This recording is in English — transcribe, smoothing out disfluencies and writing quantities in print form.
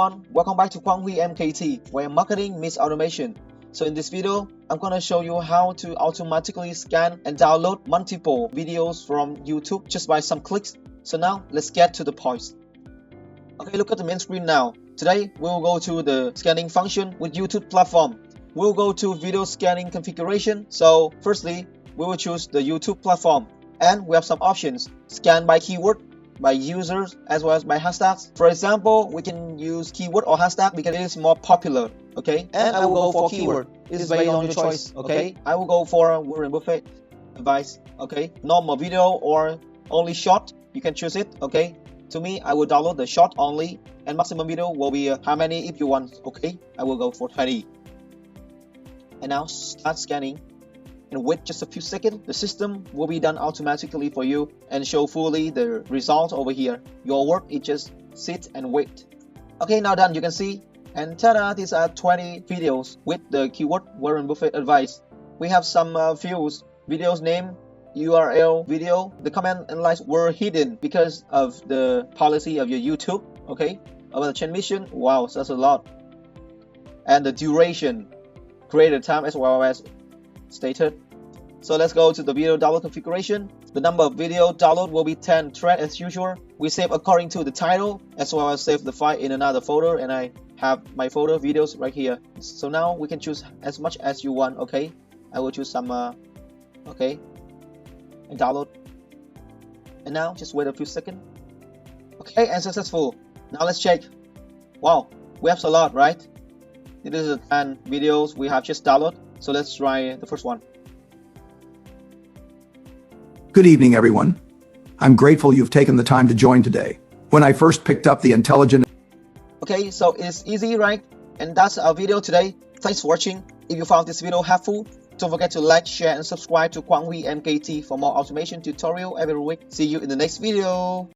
everyone, welcome back to Quang MKT, where marketing meets automation. So in this video, I'm gonna show you how to automatically scan and download multiple videos from YouTube just by some clicks. So now let's get to the point. Okay, look at the main screen now. Today we will go to the scanning function with YouTube platform. We'll go to video scanning configuration. So firstly, we will choose the YouTube platform, and we have some options: scan by keyword, by users, as well as by hashtags. For example, we can use keyword or hashtag because it is more popular. Okay, and I will go for keyword. It's based on your choice. Okay, I will go for Warren Buffett advice. Okay, normal video or only short, you can choose it. Okay, to me, I will download the short only, and maximum video will be how many if you want. Okay, I will go for 20. And now start scanning, and wait just a few seconds. The system will be done automatically for you and show fully the result over here. Your work is just sit and wait. Okay, now done, you can see. And ta-da, these are 20 videos with the keyword Warren Buffett advice. We have some views, videos name, URL, video. The comment and likes were hidden because of the policy of your YouTube. Okay, about the transmission, wow, that's a lot. And the duration, created time as well as stated. So let's go to the video download configuration. The number of video download will be 10 thread as usual. We save according to the title, as well as save the file in another folder, and I have my folder videos right here. So now we can choose as much as you want. Okay, I will choose some okay, and download. And now just wait a few seconds. Okay, and successful. Now let's check. Wow, we have a lot, right? This is the 10 videos we have just downloaded. So let's try the first one. Good evening, everyone. I'm grateful you've taken the time to join today. When I first picked up the intelligent... Okay, so it's easy, right? And that's our video today. Thanks for watching. If you found this video helpful, don't forget to like, share, and subscribe to Quang MKT for more automation tutorial every week. See you in the next video.